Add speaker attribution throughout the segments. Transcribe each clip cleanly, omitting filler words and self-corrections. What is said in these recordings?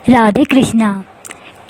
Speaker 1: राधे कृष्णा।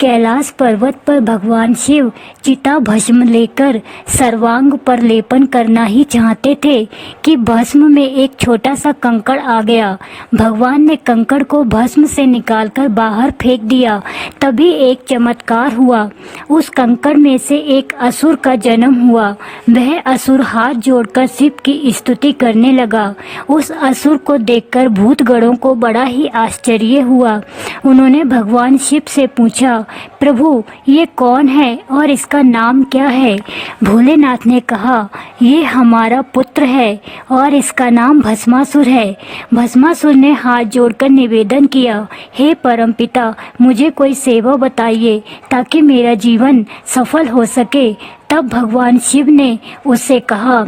Speaker 1: कैलाश पर्वत पर भगवान शिव चिता भस्म लेकर सर्वांग पर लेपन करना ही चाहते थे कि भस्म में एक छोटा सा कंकड़ आ गया। भगवान ने कंकड़ को भस्म से निकालकर बाहर फेंक दिया। तभी एक चमत्कार हुआ। उस कंकड़ में से एक असुर का जन्म हुआ। वह असुर हाथ जोड़कर शिव की स्तुति करने लगा। उस असुर को देखकर भूतगणों को बड़ा ही आश्चर्य हुआ। उन्होंने भगवान शिव से पूछा, प्रभु ये कौन है और इसका नाम क्या है? भोलेनाथ ने कहा, ये हमारा पुत्र है और इसका नाम भस्मासुर है। भस्मासुर ने हाथ जोड़कर निवेदन किया, हे परमपिता, मुझे कोई सेवा बताइए ताकि मेरा जीवन सफल हो सके। तब भगवान शिव ने उससे कहा,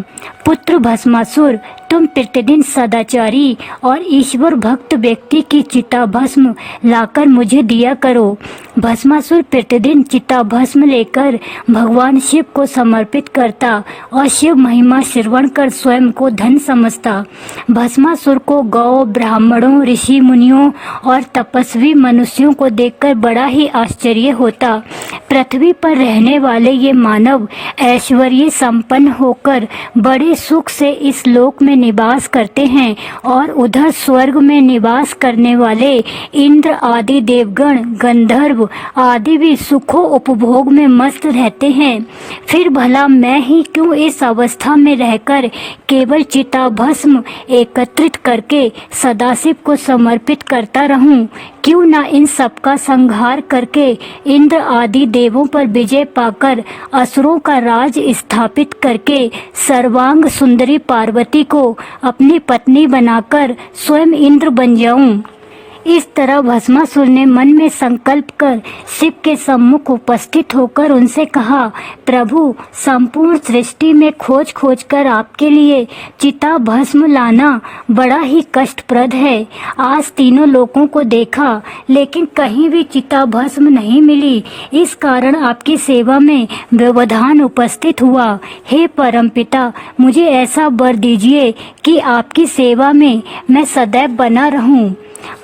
Speaker 1: पुत्र भस्मासुर, तुम प्रतिदिन सदाचारी और ईश्वर भक्त व्यक्ति की चिता भस्म लाकर मुझे दिया करो। भस्मासुर प्रतिदिन चिता भस्म लेकर भगवान शिव को समर्पित करता और शिव महिमा श्रवण कर स्वयं को धन समझता। भस्मासुर को गौ, ब्राह्मणों, ऋषि मुनियों और तपस्वी मनुष्यों को देखकर बड़ा ही आश्चर्य होता। पृथ्वी पर रहने वाले ये मानव ऐश्वर्य संपन्न होकर बड़े सुख से इस लोक में निवास करते हैं और उधर स्वर्ग में निवास करने वाले इंद्र आदि देवगण, गंधर्व आदि भी सुखों उपभोग में मस्त रहते हैं। फिर भला मैं ही क्यों इस अवस्था में रहकर केवल चिता भस्म एकत्रित करके सदाशिव को समर्पित करता रहूं? क्यों ना इन सबका संहार करके इंद्र आदि देवों पर विजय पाकर असुरों का राज स्थापित करके सर्वांग सुंदरी पार्वती को अपनी पत्नी बनाकर स्वयं इंद्र बन जाऊं। इस तरह भस्मासुर ने मन में संकल्प कर शिव के सम्मुख उपस्थित होकर उनसे कहा, प्रभु, संपूर्ण सृष्टि में खोज खोज कर आपके लिए चिता भस्म लाना बड़ा ही कष्टप्रद है। आज तीनों लोगों को देखा लेकिन कहीं भी चिता भस्म नहीं मिली। इस कारण आपकी सेवा में व्यवधान उपस्थित हुआ। हे परमपिता, मुझे ऐसा वर दीजिए कि आपकी सेवा में मैं सदैव बना रहूं।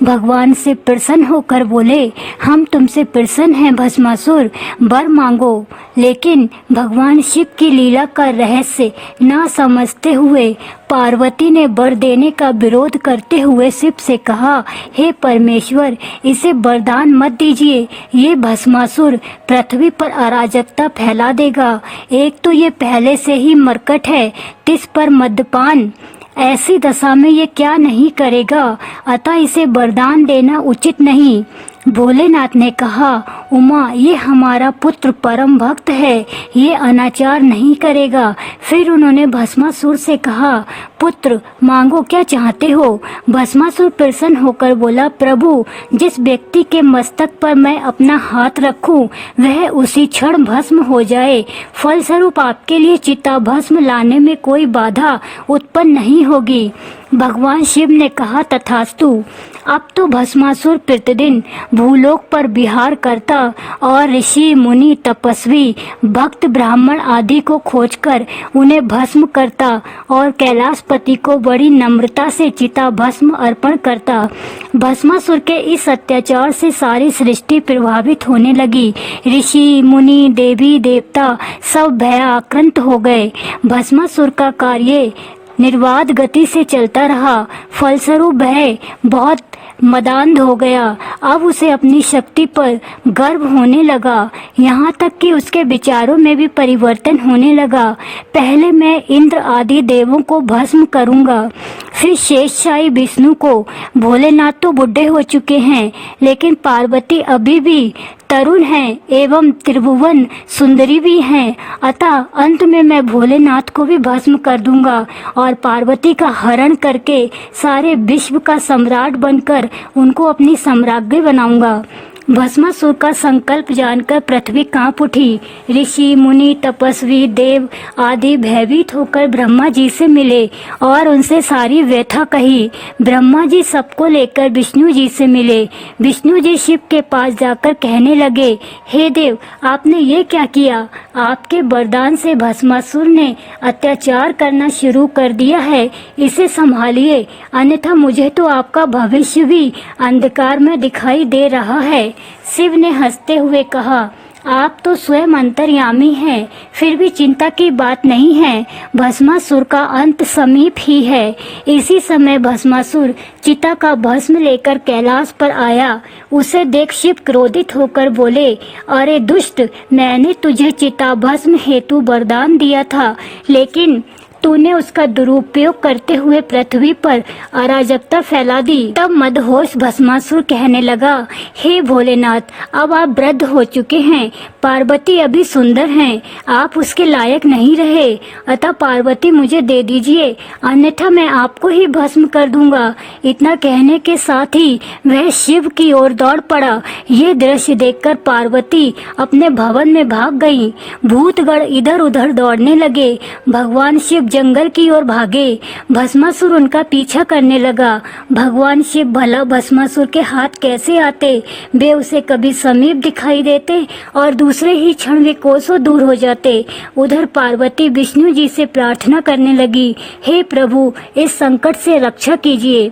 Speaker 1: भगवान से प्रसन्न होकर बोले, हम तुमसे प्रसन्न हैं भस्मासुर, वर मांगो। लेकिन भगवान शिव की लीला का रहस्य ना समझते हुए पार्वती ने वर देने का विरोध करते हुए शिव से कहा, हे परमेश्वर, इसे वरदान मत दीजिए। ये भस्मासुर पृथ्वी पर अराजकता फैला देगा। एक तो ये पहले से ही मरकट है, तिस पर मद्यपान। ऐसी दशा में ये क्या नहीं करेगा, अतः इसे वरदान देना उचित नहीं। भोलेनाथ ने कहा, उमा, ये हमारा पुत्र परम भक्त है, ये अनाचार नहीं करेगा। फिर उन्होंने भस्मासुर से कहा, पुत्र, मांगो, क्या चाहते हो? भस्मासुर प्रसन्न होकर बोला, प्रभु, जिस व्यक्ति के मस्तक पर मैं अपना हाथ रखूं वह उसी क्षण भस्म हो जाए। फलस्वरूप आपके लिए चिता भस्म लाने में कोई बाधा उत्पन्न नहीं होगी। भगवान शिव ने कहा, तथास्तु। अब तो भस्मासुर प्रतिदिन भूलोक पर विहार करता और ऋषि मुनि, तपस्वी, भक्त, ब्राह्मण आदि को खोजकर उन्हें भस्म करता और कैलाशपति को बड़ी नम्रता से चिता भस्म अर्पण करता। भस्मासुर के इस अत्याचार से सारी सृष्टि प्रभावित होने लगी। ऋषि मुनि, देवी देवता सब भयाक्रांत हो गए। भस्मासुर का कार्य निर्बाध गति से चलता रहा। फलस्वरूप वह बहुत मदान्ध हो गया। अब उसे अपनी शक्ति पर गर्व होने लगा। यहाँ तक कि उसके विचारों में भी परिवर्तन होने लगा। पहले मैं इंद्र आदि देवों को भस्म करूँगा, फिर शेषशाही विष्णु को। भोलेनाथ तो बूढ़े हो चुके हैं, लेकिन पार्वती अभी भी तरुण हैं एवं त्रिभुवन सुंदरी भी हैं। अतः अंत में मैं भोलेनाथ को भी भस्म कर दूंगा और पार्वती का हरण करके सारे विश्व का सम्राट बनकर उनको अपनी सम्राज्ञी बनाऊंगा। भस्मासुर का संकल्प जानकर पृथ्वी कांप उठी। ऋषि मुनि, तपस्वी, देव आदि भयभीत होकर ब्रह्मा जी से मिले और उनसे सारी व्यथा कही। ब्रह्मा जी सबको लेकर विष्णु जी से मिले। विष्णु जी शिव के पास जाकर कहने लगे, हे देव, आपने ये क्या किया? आपके वरदान से भस्मासुर ने अत्याचार करना शुरू कर दिया है, इसे संभालिए, अन्यथा मुझे तो आपका भविष्य भी अंधकार में दिखाई दे रहा है। शिव ने हंसते हुए कहा, आप तो स्वयं अंतर्यामी हैं, फिर भी चिंता की बात नहीं है। भस्मासुर का अंत समीप ही है। इसी समय भस्मासुर चिता का भस्म लेकर कैलाश पर आया। उसे देख शिव क्रोधित होकर बोले, अरे दुष्ट, मैंने तुझे चिता भस्म हेतु वरदान दिया था, लेकिन तूने उसका दुरुपयोग करते हुए पृथ्वी पर अराजकता फैला दी। तब मदहोश भस्मासुर कहने लगा, हे भोलेनाथ, अब आप वृद्ध हो चुके हैं, पार्वती अभी सुंदर हैं, आप उसके लायक नहीं रहे, अतः पार्वती मुझे दे दीजिए, अन्यथा मैं आपको ही भस्म कर दूंगा। इतना कहने के साथ ही वह शिव की ओर दौड़ पड़ा। ये दृश्य देखकर पार्वती अपने भवन में भाग गई। भूतगण इधर उधर दौड़ने लगे। भगवान शिव जंगल की ओर भागे। भस्मासुर उनका पीछा करने लगा। भगवान शिव भला भस्मासुर के हाथ कैसे आते? वे उसे कभी समीप दिखाई देते और दूसरे ही क्षण वे कोसों दूर हो जाते। उधर पार्वती विष्णु जी से प्रार्थना करने लगी, हे प्रभु, इस संकट से रक्षा कीजिए।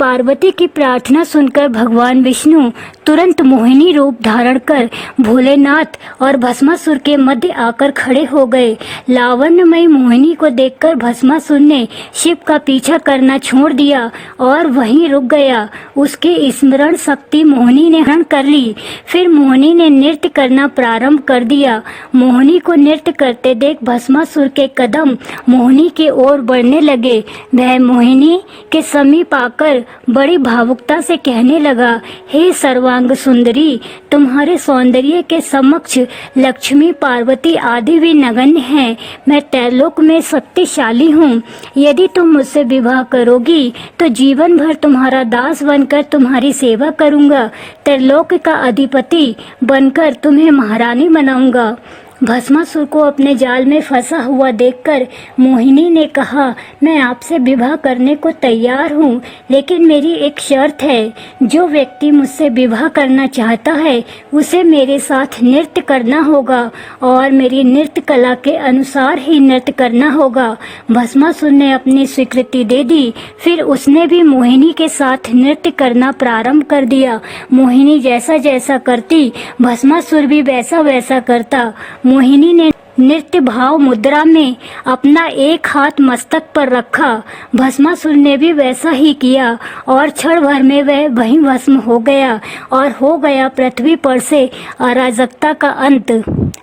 Speaker 1: पार्वती की प्रार्थना सुनकर भगवान विष्णु तुरंत मोहिनी रूप धारण कर भोलेनाथ और भस्मासुर के मध्य आकर खड़े हो गए। लावण्यमयी मोहिनी को देखकर भस्मासुर ने शिव का पीछा करना छोड़ दिया और वहीं रुक गया। उसकी स्मरण शक्ति मोहिनी ने हरण कर ली। फिर मोहिनी ने नृत्य करना प्रारंभ कर दिया। मोहिनी को नृत्य करते देख भस्मासुर के कदम मोहिनी के ओर बढ़ने लगे। वह मोहिनी के समीप आकर बड़ी भावुकता से कहने लगा, हे सर्वांग सुंदरी, तुम्हारे सौंदर्य के समक्ष लक्ष्मी, पार्वती आदि भी नगण्य हैं। मैं त्रैलोक में शक्तिशाली हूँ। यदि तुम मुझसे विवाह करोगी तो जीवन भर तुम्हारा दास बनकर तुम्हारी सेवा करूँगा। त्रैलोक का अधिपति बनकर तुम्हें महारानी बनाऊंगा। भस्मासुर को अपने जाल में फंसा हुआ देखकर मोहिनी ने कहा, मैं आपसे विवाह करने को तैयार हूँ, लेकिन मेरी एक शर्त है। जो व्यक्ति मुझसे विवाह करना चाहता है उसे मेरे साथ नृत्य करना होगा और मेरी नृत्य कला के अनुसार ही नृत्य करना होगा। भस्मासुर ने अपनी स्वीकृति दे दी। फिर उसने भी मोहिनी के साथ नृत्य करना प्रारंभ कर दिया। मोहिनी जैसा जैसा करती, भस्मासुर भी वैसा वैसा करता। मोहिनी ने नृत्य भाव मुद्रा में अपना एक हाथ मस्तक पर रखा। भस्मासुर ने भी वैसा ही किया और क्षण भर में वह वहीं भस्म हो गया और हो गया पृथ्वी पर से अराजकता का अंत।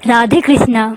Speaker 1: राधे कृष्णा।